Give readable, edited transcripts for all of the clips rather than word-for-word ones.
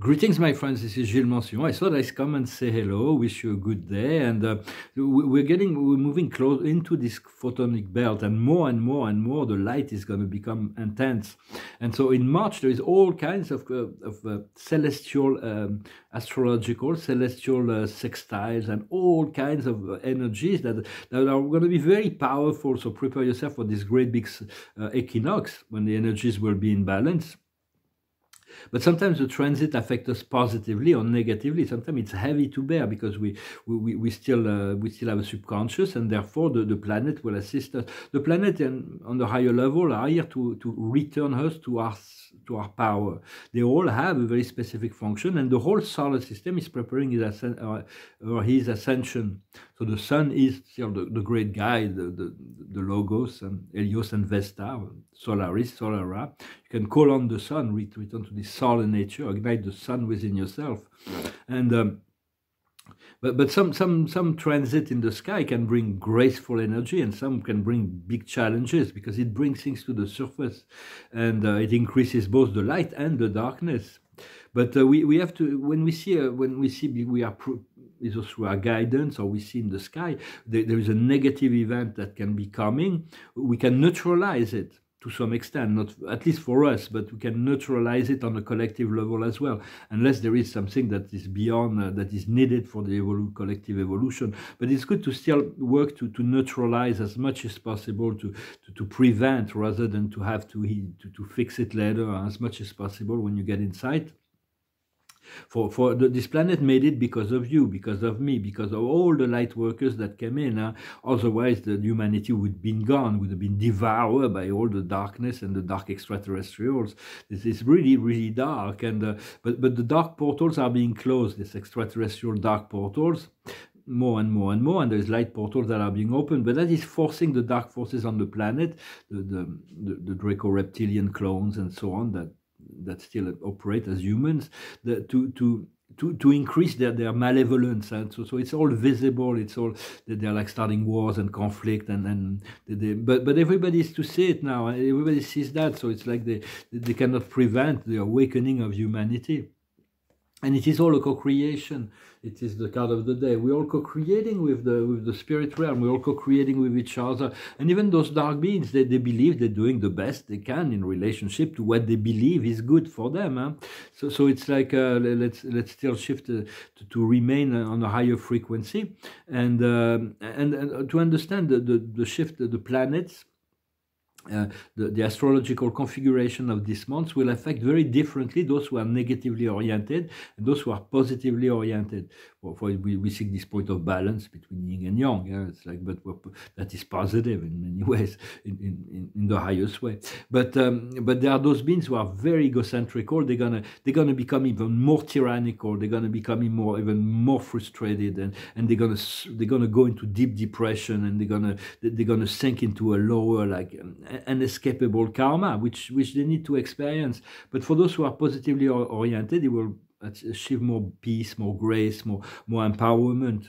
Greetings, my friends. This is Gilles Mention. I thought I'd come and say hello, wish you a good day. And we're moving close into this photonic belt, and more, the light is going to become intense. And so in March, there is all kinds of celestial, astrological, celestial sextiles, and all kinds of energies that are going to be very powerful. So prepare yourself for this great big equinox when the energies will be in balance. But sometimes the transit affects us positively or negatively. Sometimes it's heavy to bear because we still have a subconscious, and therefore the planet will assist us. The planet on the higher level are here to return us to our power. They all have a very specific function, and the whole solar system is preparing his ascension. So the sun is still the great guide, the Logos, and Helios and Vesta, Solaris, Solara. You can call on the sun, return to the solar nature, ignite the sun within yourself. And but some transit in the sky can bring graceful energy, and some can bring big challenges because it brings things to the surface, and it increases both the light and the darkness. But we have to, when we see we are either through our guidance or we see in the sky there is a negative event that can be coming, we can neutralize it to some extent, not at least for us, but we can neutralize it on a collective level as well, unless there is something that is beyond, that is needed for the collective evolution. But it's good to still work to neutralize as much as possible, to prevent rather than to have to fix it later, as much as possible when you get inside. This planet made it because of you, because of me, because of all the light workers that came in. Otherwise, the humanity would have been gone, would have been devoured by all the darkness and the dark extraterrestrials. This is really, really dark. And but the dark portals are being closed. These extraterrestrial dark portals. More and more and more, and there's light portals that are being opened, but that is forcing the dark forces on the planet, the Draco-reptilian clones and so on that still operate as humans, to increase their malevolence. And so it's all visible. It's all that they're like starting wars and conflict, but everybody is to see it now. Everybody sees that, so it's like they cannot prevent the awakening of humanity. And it is all a co-creation. It is the card of the day. We're all co-creating with the spirit realm. We're all co-creating with each other. And even those dark beings, they believe they're doing the best they can in relationship to what they believe is good for them. So it's like let's still shift to remain on a higher frequency, and to understand the shift, the planets. The astrological configuration of this month will affect very differently those who are negatively oriented and those who are positively oriented. We seek this point of balance between yin and yang. Yeah? It's like, but that is positive in many ways, in the highest way. But there are those beings who are very egocentrical. They're gonna become even more tyrannical. They're gonna become even more frustrated, and they're gonna go into deep depression, and they're gonna sink into a lower, like unescapable karma, which they need to experience. But for those who are positively oriented, they will achieve more peace, more grace, more empowerment.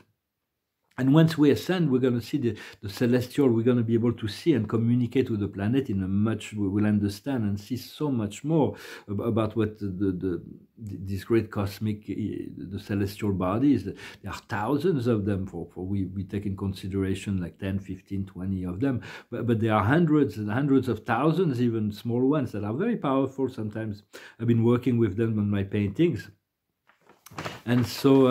And once we ascend, we're going to see the celestial. We're going to be able to see and communicate with the planet in a much. We will understand and see so much more about what these great cosmic, the celestial bodies. There are thousands of them. We take in consideration like 10, 15, 20 of them. But there are hundreds and hundreds of thousands, even small ones, that are very powerful. Sometimes I've been working with them on my paintings. And so,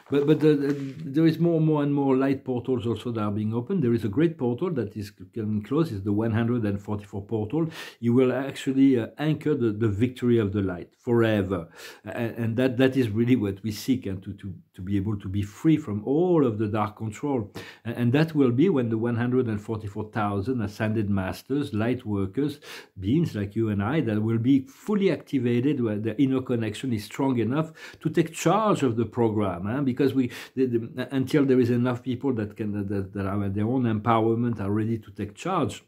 there is more and more light portals also that are being opened. There is a great portal that is coming close. It's the 144 portal. You will actually anchor the victory of the light forever, and that is really what we seek, and to be able to be free from all of the dark control, and that will be when the 144,000 ascended masters, light workers, beings like you and I, that will be fully activated, where the inner connection is strong enough to take charge of the program, because until there is enough people that are at their own empowerment, are ready to take charge,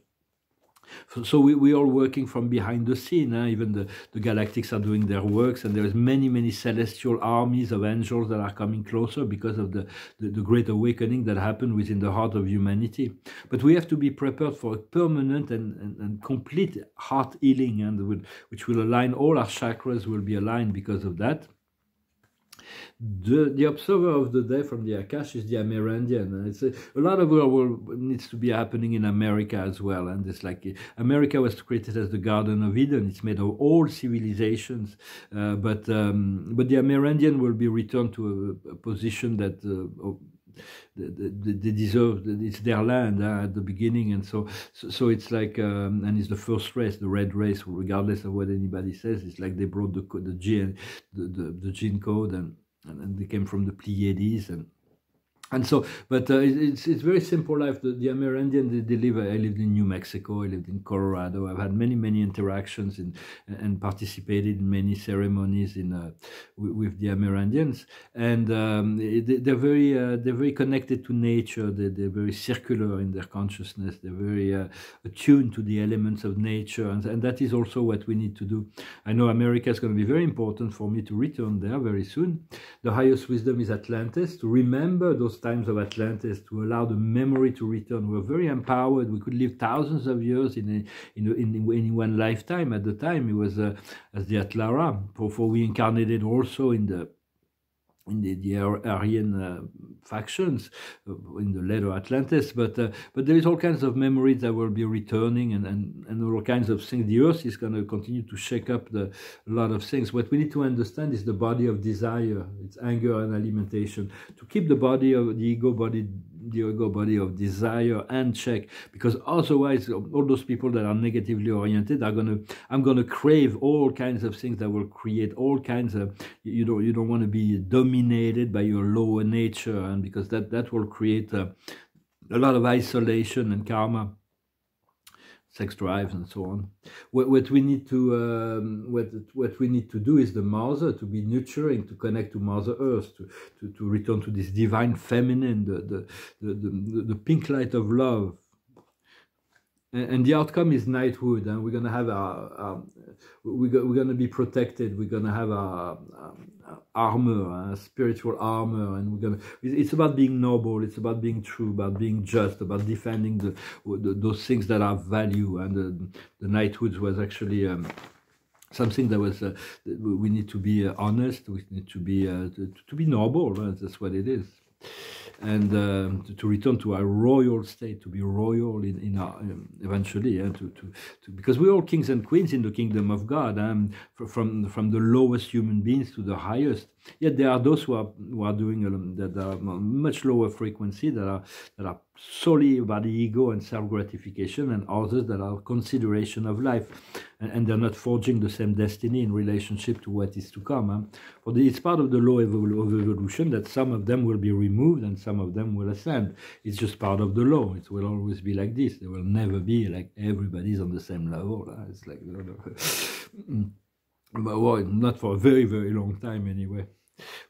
So we all working from behind the scene. Even the galactics are doing their works, and there's many celestial armies of angels that are coming closer because of the great awakening that happened within the heart of humanity. But we have to be prepared for a permanent and complete heart healing, and which will align all our chakras, will be aligned because of that. The observer of the day from the Akash is the Amerindian, and it's a lot of work needs to be happening in America as well. And it's like America was created as the Garden of Eden. It's made of all civilizations, but the Amerindian will be returned to a position that they deserve. It's their land at the beginning, and so it's like and it's the first race, the red race, regardless of what anybody says. It's like they brought the gene code, and they came from the Pleiades, and so, but it's very simple life. The Amerindian, they live. I lived in New Mexico. I lived in Colorado. I've had many interactions and participated in many ceremonies with the Amerindians. And they're very connected to nature. They're very circular in their consciousness. They're very attuned to the elements of nature, and that is also what we need to do. I know America is going to be very important for me to return there very soon. The highest wisdom is Atlantis, to remember those times of Atlantis, to allow the memory to return. We're very empowered. We could live thousands of years in one lifetime. At the time, it was as the Atlara. For we incarnated also in the Aryan factions in the later Atlantis, but there is all kinds of memories that will be returning, and all kinds of things. The Earth is going to continue to shake up a lot of things. What we need to understand is the body of desire, its anger and alimentation, to keep the body of the ego body of desire and check, because otherwise all those people that are negatively oriented I'm gonna crave all kinds of things that will create all kinds of, you don't want to be dominated by your lower nature, and because that will create a lot of isolation and karma, sex drives and so on. What we need to what we need to do is the mother, to be nurturing, to connect to Mother Earth, to return to this divine feminine, the pink light of love. And the outcome is knighthood, and we're gonna have we're gonna be protected. We're gonna have our armor, spiritual armor, and it's about being noble. It's about being true, about being just, about defending those things that have value. And the knighthood was actually something that was we need to be honest. We need to be noble. Right? That's what it is. And to return to our royal state, to be royal in our eventually, because we're all kings and queens in the kingdom of God, from the lowest human beings to the highest. Yet there are those who are doing that are much lower frequency, that are solely about the ego and self-gratification, and others that are consideration of life, and they're not forging the same destiny in relationship to what is to come. It's part of the law of evolution that some of them will be removed and some of them will ascend. It's just part of the law. It will always be like this. There will never be like everybody's on the same level. It's like, but well, not for a very long time anyway.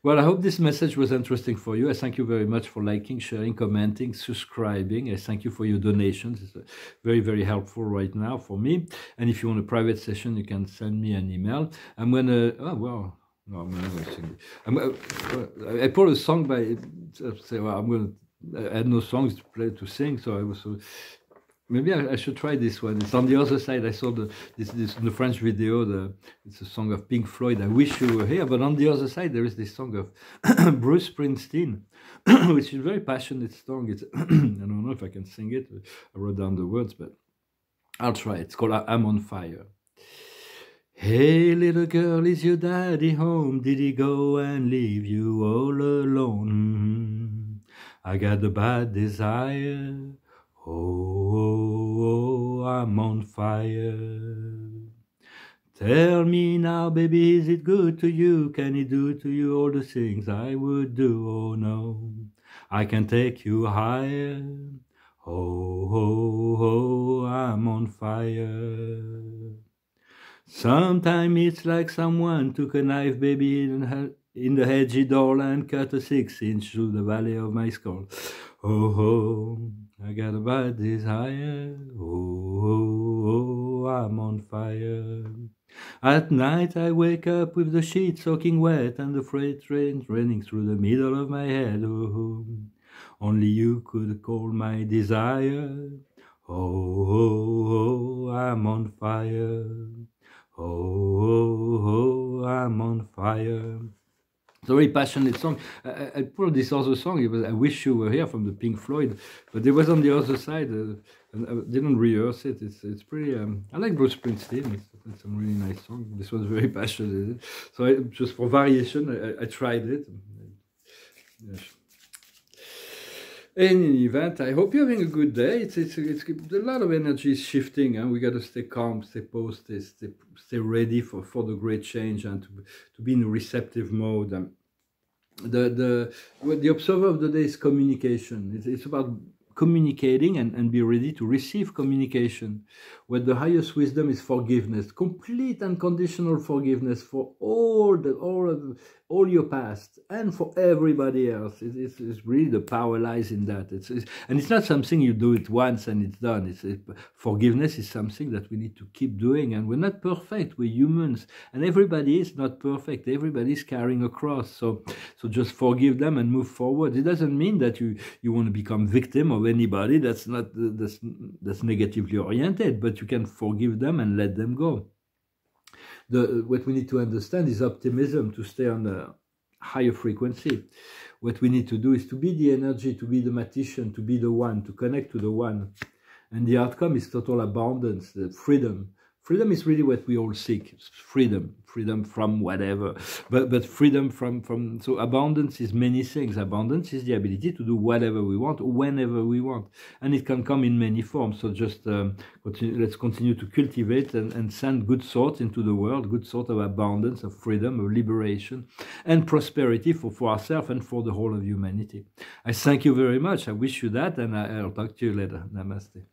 Well, I hope this message was interesting for you. I thank you very much for liking, sharing, commenting, subscribing. I thank you for your donations. It's very helpful right now for me. And if you want a private session, you can send me an email. I'm gonna no, I'm gonna sing. I pulled a song by I had no songs to sing, so I was maybe I should try this one. It's on the other side. I saw this in the French video. It's a song of Pink Floyd. I wish you were here. But on the other side, there is this song of Bruce Springsteen, which is a very passionate song. It's I don't know if I can sing it. I wrote down the words, but I'll try. It's called "I'm on Fire." Hey, little girl, is your daddy home? Did he go and leave you all alone? I got a bad desire. Oh, I'm on fire. Tell me now, baby, is it good to you? Can he do to you all the things I would do? Oh no, I can take you higher. Oh, I'm on fire. Sometimes it's like someone took a knife, baby, in the hedgy door and cut a 6-inch through the valley of my skull. Oh, I got a bad desire. Oh, ho, I'm on fire. At night I wake up with the sheets soaking wet and the freight train running through the middle of my head. Oh, only you could call my desire. Oh, oh, oh, I'm on fire. Oh, oh, oh, I'm on fire. It's a very passionate song. I pulled this other song. It was "I Wish You Were Here" from the Pink Floyd, but it was on the other side, and I didn't rehearse it. It's pretty. I like Bruce Springsteen. It's some really nice song. This was very passionate, so just for variation, I tried it. Yes. In any event, I hope you're having a good day. It's a lot of energy is shifting, and we got to stay calm, stay posted, stay ready for the great change, and to be in a receptive mode. And the observer of the day is communication. It's about communicating and be ready to receive communication. Where the highest wisdom is forgiveness, complete unconditional forgiveness for all your past and for everybody else. It's really the power lies in that. And it's not something you do it once and it's done. Forgiveness is something that we need to keep doing, and we're not perfect. We're humans, and everybody is not perfect. Everybody is carrying a cross. So just forgive them and move forward. It doesn't mean that you want to become victim of anybody. That's negatively oriented, but you can forgive them and let them go. What we need to understand is optimism, to stay on a higher frequency. What we need to do is to be the energy, to be the magician, to be the one, to connect to the one. And the outcome is total abundance, freedom. Freedom is really what we all seek. Freedom from whatever, but freedom from. So abundance is many things. Abundance is the ability to do whatever we want, whenever we want, and it can come in many forms. So just let's continue to cultivate and send good thoughts into the world, good thought of abundance, of freedom, of liberation, and prosperity for ourselves and for the whole of humanity. I thank you very much. I wish you that, and I'll talk to you later. Namaste.